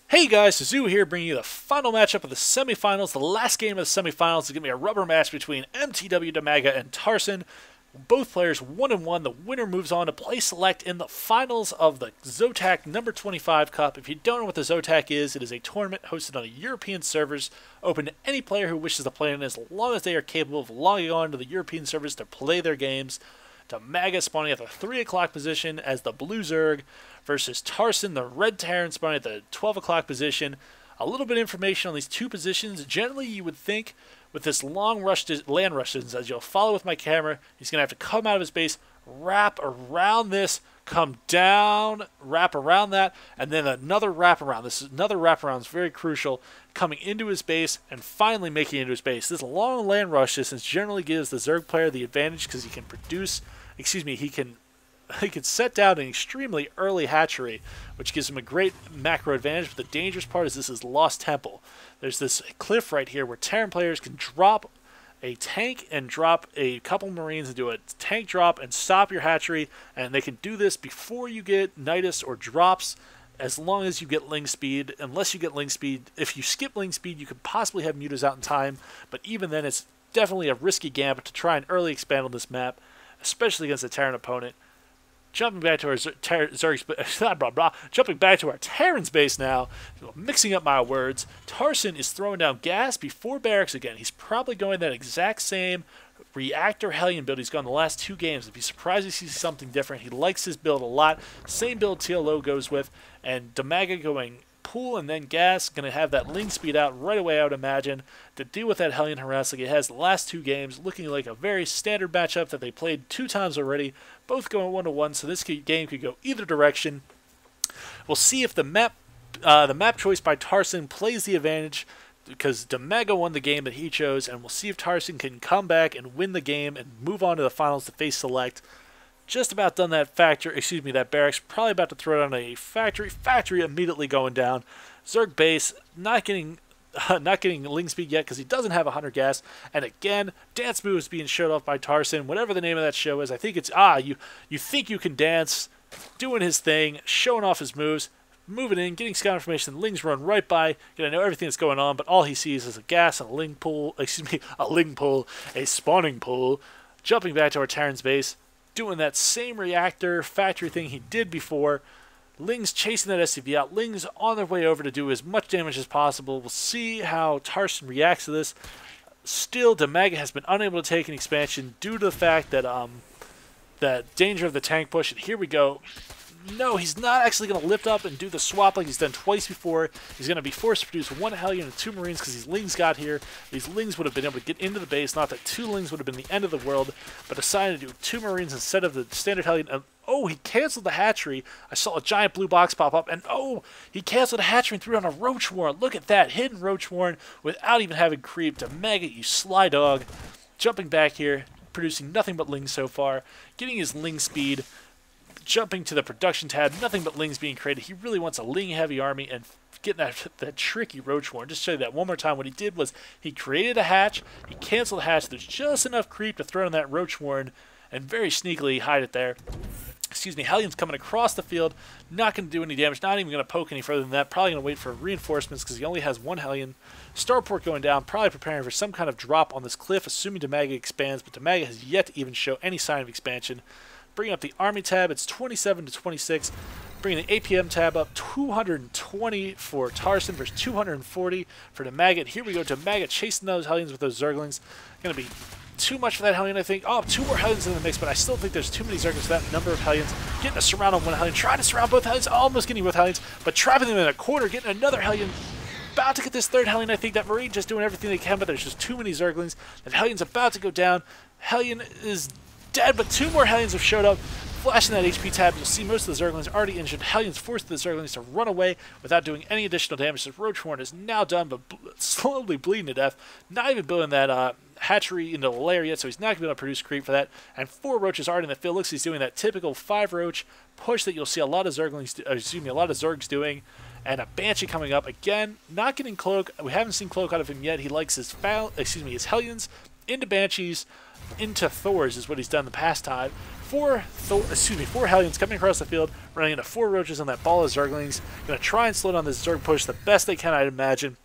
Hey guys, Tizzou here, bringing you the final matchup of the semifinals. The last game of the semifinals is going to be a rubber match between mTwDIMAGA and TizzouSC. Both players 1-1. The winner moves on to play select in the finals of the Zotac number 25 Cup. If you don't know what the Zotac is, it is a tournament hosted on European servers, open to any player who wishes to play in it as long as they are capable of logging on to the European servers to play their games. DIMAGA spawning at the 3 o'clock position as the blue Zerg versus TizzouSC, the red Terran, spawning at the 12 o'clock position. A little bit of information on these two positions. Generally, you would think with this long land rush distance, as you'll follow with my camera, he's going to have to come out of his base, wrap around this, come down, wrap around that, and then another wrap around. This is another wrap around. It's very crucial. Coming into his base and finally making it into his base. This long land rush distance generally gives the Zerg player the advantage because he can produce. He can set down an extremely early hatchery, which gives him a great macro advantage. But the dangerous part is this is Lost Temple. There's this cliff right here where Terran players can drop a tank and drop a couple Marines and do a tank drop and stop your hatchery. And they can do this before you get Nidus or drops, as long as you get Ling Speed. Unless you get Ling Speed, if you skip Ling Speed, you could possibly have Mutas out in time. But even then, it's definitely a risky gambit to try and early expand on this map, especially against a Terran opponent. Jumping back to our jumping back to our Terran's base now, mixing up my words. TizzouSC is throwing down gas before barracks again. He's probably going that exact same reactor Hellion build he's gone the last two games. If he's surprised he sees something different, he likes his build a lot. Same build TLO goes with, and DIMAGA going pool and then gas, going to have that Ling Speed out right away, I would imagine, to deal with that Hellion harass like it has the last two games, looking like a very standard matchup that they played 2 times already, both going 1-1, so this game could go either direction. We'll see if the map choice by TizzouSC plays the advantage, because DIMAGA won the game that he chose, and we'll see if TizzouSC can come back and win the game and move on to the finals to face select. Just about done that that barracks. Probably about to throw down a factory. Factory immediately going down. Zerg base not getting Ling Speed yet because he doesn't have 100 gas. And again, dance moves being showed off by TizzouSC. Whatever the name of that show is, I think it's you think you can dance, doing his thing, showing off his moves, moving in, getting scout information. Lings run right by, gonna know everything that's going on, but all he sees is a gas and a Ling pool. A spawning pool. Jumping back to our Terran's base, doing that same reactor factory thing he did before. Ling's chasing that SCV out. Ling's on their way over to do as much damage as possible. We'll see how TizzouSC reacts to this. Still, DIMAGA has been unable to take an expansion due to the fact that that danger of the tank push. And here we go. No, he's not actually going to lift up and do the swap like he's done twice before. He's going to be forced to produce 1 Hellion and 2 Marines because these Lings got here. These Lings would have been able to get into the base. Not that 2 Lings would have been the end of the world, but decided to do 2 Marines instead of the standard Hellion. Oh, he canceled the hatchery. I saw a giant blue box pop up, and oh, he canceled the hatchery and threw on a Roach Warren. Look at that, hidden Roach Warren without even having creep. DIMAGA, you sly dog. Jumping back here, producing nothing but Lings so far, getting his Ling Speed. Jumping to the production tab, nothing but Lings being created. He really wants a Ling-heavy army and getting that tricky Roach Warren. Just to show you that one more time, what he did was he created a hatch, he canceled the hatch, there's just enough creep to throw in that Roach Warren and very sneakily hide it there. Hellion's coming across the field, not going to do any damage, not even going to poke any further than that, probably going to wait for reinforcements because he only has 1 Hellion. Starport going down, probably preparing for some kind of drop on this cliff, assuming DIMAGA expands, but DIMAGA has yet to even show any sign of expansion. Bringing up the Army tab, it's 27 to 26. Bringing the APM tab up, 220 for TizzouSC versus 240 for DIMAGA. Here we go, DIMAGA chasing those Hellions with those Zerglings. Going to be too much for that Hellion, I think. Oh, 2 more Hellions in the mix, but I still think there's too many Zerglings for that number of Hellions. Getting a surround on 1 Hellion, trying to surround both Hellions, almost getting both Hellions, but trapping them in a corner, getting another Hellion. About to get this 3rd Hellion, I think. That Marine just doing everything they can, but there's just too many Zerglings. That Hellion's about to go down. Hellion is dead, but 2 more Hellions have showed up. Flashing that HP tab, you'll see most of the Zerglings already injured. Hellion's forced the Zerglings to run away without doing any additional damage. This Roach Warren is now done, but slowly bleeding to death. Not even building that hatchery into the lair yet, so he's not going to be able to produce creep for that. And 4 Roaches already in the field. Looks like he's doing that typical 5 Roach push that you'll see a lot of Zerglings, a lot of Zergs doing. And a Banshee coming up again, not getting Cloak. We haven't seen Cloak out of him yet. He likes his Hellions into Banshees, into Thors is what he's done the past time. Four Hellions coming across the field, running into 4 Roaches on that ball of Zerglings. Going to try and slow down this Zerg push the best they can, I'd imagine.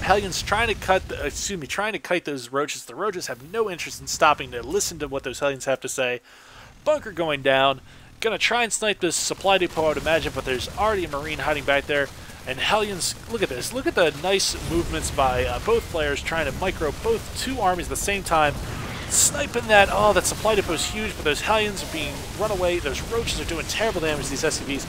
Hellions trying to kite those Roaches. The Roaches have no interest in stopping to listen to what those Hellions have to say. Bunker going down. Going to try and snipe this supply depot, I would imagine, but there's already a Marine hiding back there. And Hellions, look at this. Look at the nice movements by both players trying to micro both 2 armies at the same time. Sniping that. Oh, that supply depot is huge, but those Hellions are being run away. Those Roaches are doing terrible damage to these SCVs.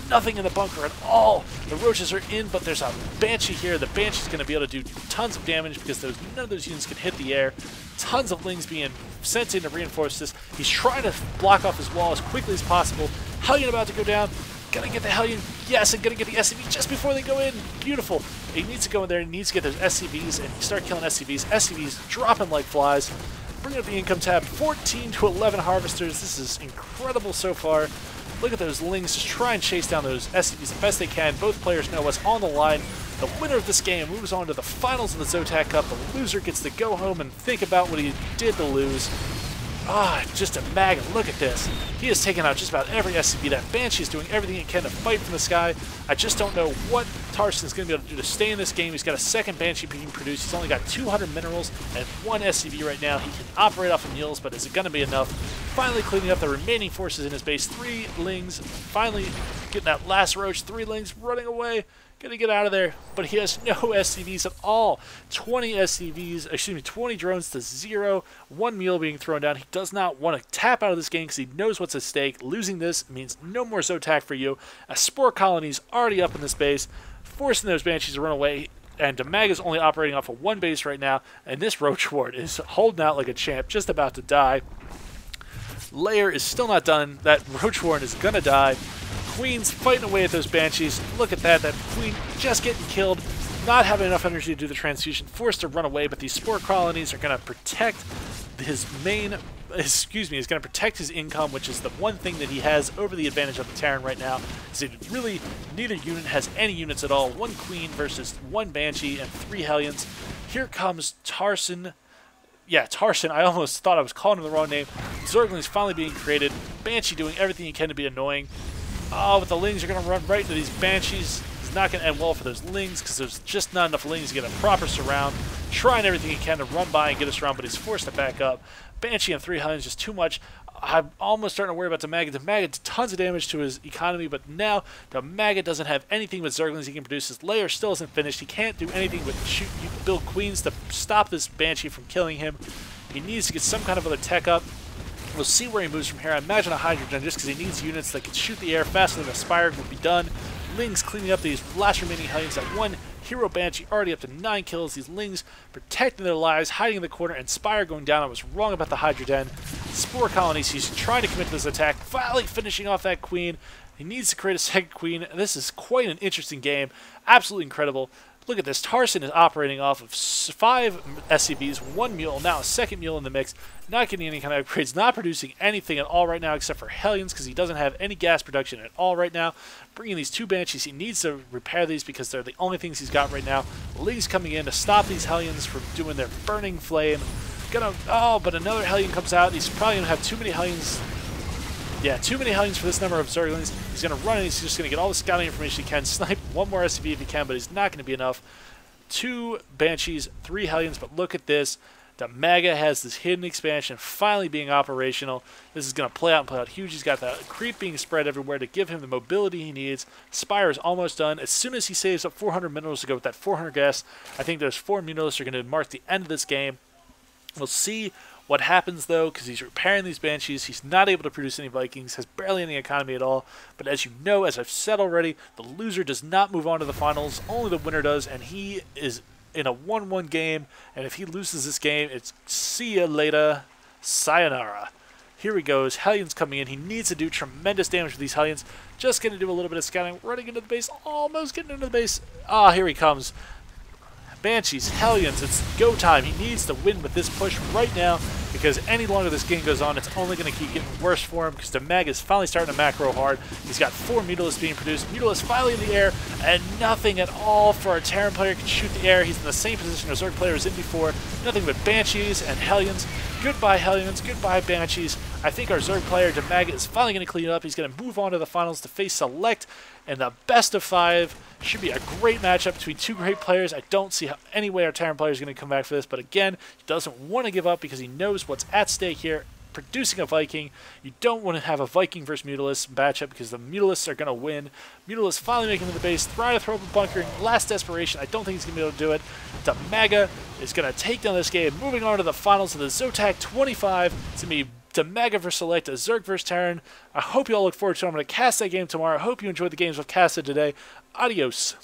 Nothing in the bunker at all. The Roaches are in, but there's a Banshee here. The Banshee's going to be able to do tons of damage because none of those units can hit the air. Tons of Lings being sent in to reinforce this. He's trying to block off his wall as quickly as possible. Hellion about to go down. Gonna get the Hellion. Yes, and gonna get the SCV just before they go in. Beautiful. He needs to go in there. He needs to get those SCVs and start killing SCVs. SCVs dropping like flies. Bring up the income tab. 14 to 11 harvesters. This is incredible so far. Look at those Lings just try and chase down those SCVs the best they can. Both players know what's on the line. The winner of this game moves on to the finals of the Zotac Cup. The loser gets to go home and think about what he did to lose. Just a MAGA. Look at this. He has taken out just about every SCV. That Banshee is doing everything he can to fight from the sky. I just don't know what TizzouSC is going to be able to do to stay in this game. He's got a second Banshee being produced. He's only got 200 minerals and 1 SCV right now. He can operate off of mules, but is it going to be enough? Finally cleaning up the remaining forces in his base. 3 Lings. Finally getting that last Roach. 3 Lings running away. Gonna get out of there, but he has no SCVs at all. 20 drones to 0. 1 mule being thrown down. He does not want to tap out of this game because he knows what's at stake. Losing this means no more Zotac for you. A Spore Colony's already up in this base, forcing those Banshees to run away. And DIMAGA's only operating off of 1 base right now, and this Roach Ward is holding out like a champ, just about to die. Lair is still not done. That Roach Warren is gonna die. Queen's fighting away at those Banshees. Look at that. That Queen just getting killed. Not having enough energy to do the transfusion. Forced to run away, but these Spore Colonies are going to protect his is going to protect his income, which is the one thing that he has over the advantage of the Terran right now. Is really neither unit has any units at all. 1 Queen versus 1 Banshee and 3 Hellions. Here comes Tarson. Yeah, Tarson. I almost thought I was calling him the wrong name. Zergling's finally being created. Banshee doing everything he can to be annoying. Oh, but the Lings are going to run right into these Banshees. It's not going to end well for those Lings because there's just not enough Lings to get a proper surround. Trying everything he can to run by and get us around, but he's forced to back up. Banshee and 3 Hellions just too much. I'm almost starting to worry about DIMAGA. DIMAGA did tons of damage to his economy, but now DIMAGA doesn't have anything but Zerglings he can produce. His lair still isn't finished. He can't do anything but build Queens to stop this Banshee from killing him. He needs to get some kind of other tech up. We'll see where he moves from here. I imagine a Hydrogen just because he needs units that can shoot the air faster than a Spire would be done. Lings cleaning up these last remaining Hellions. That 1 Hero Banshee already up to 9 kills. These Lings protecting their lives, hiding in the corner, and Spire going down. I was wrong about the Hydrogen. Spore Colonies, he's trying to commit to this attack. Finally finishing off that Queen. He needs to create a second Queen. This is quite an interesting game. Absolutely incredible. Look at this. Tarson is operating off of 5 SCVs, 1 mule, now a second mule in the mix. Not getting any kind of upgrades, not producing anything at all right now except for Hellions because he doesn't have any gas production at all right now. Bringing these 2 Banshees, he needs to repair these because they're the only things he's got right now. Lings coming in to stop these Hellions from doing their burning flame. But another Hellion comes out. He's probably going to have too many Hellions. Yeah, too many Hellions for this number of Zerglings. He's going to run and he's just going to get all the scouting information he can. Snipe 1 more SCV if he can, but he's not going to be enough. 2 Banshees, 3 Hellions, but look at this. DIMAGA has this hidden expansion finally being operational. This is going to play out and play out huge. He's got the creep being spread everywhere to give him the mobility he needs. Spire is almost done. As soon as he saves up 400 minerals to go with that 400 gas, I think those 4 minerals are going to mark the end of this game. We'll see what happens, though, because he's repairing these Banshees. He's not able to produce any Vikings, has barely any economy at all. But as you know, as I've said already, the loser does not move on to the finals. Only the winner does, and he is in a 1-1 game. And if he loses this game, it's see ya later, sayonara. Here he goes. Hellions coming in. He needs to do tremendous damage with these Hellions. Just going to do a little bit of scouting, running into the base, almost getting into the base. Here he comes. Banshees, Hellions, it's go time. He needs to win with this push right now. If because any longer this game goes on, it's only going to keep getting worse for him, because mTwDIMAGA is finally starting to macro hard. He's got 4 Mutalisks being produced. Mutalisk finally in the air, and nothing at all for our Terran player can shoot the air. He's in the same position our Zerg player was in before. Nothing but Banshees and Hellions. Goodbye Hellions, goodbye Banshees. I think our Zerg player mTwDIMAGA is finally going to clean it up. He's going to move on to the finals to face Select, and the best of 5 should be a great matchup between 2 great players. I don't see how any way our Terran player is going to come back for this, but again, he doesn't want to give up because he knows what's at stake here. Producing a Viking, you don't want to have a Viking versus Mutalisk matchup because the Mutalisks are going to win. Mutalisk finally making it to the base, trying to throw up a bunker in last desperation. I don't think he's going to be able to do it. mTwDIMAGA is going to take down this game. Moving on to the finals of the Zotac 25. It's going to be mTwDIMAGA versus Select, a Zerg versus Terran. I hope you all look forward to it. I'm going to cast that game tomorrow. I hope you enjoyed the games we've casted today. Adios.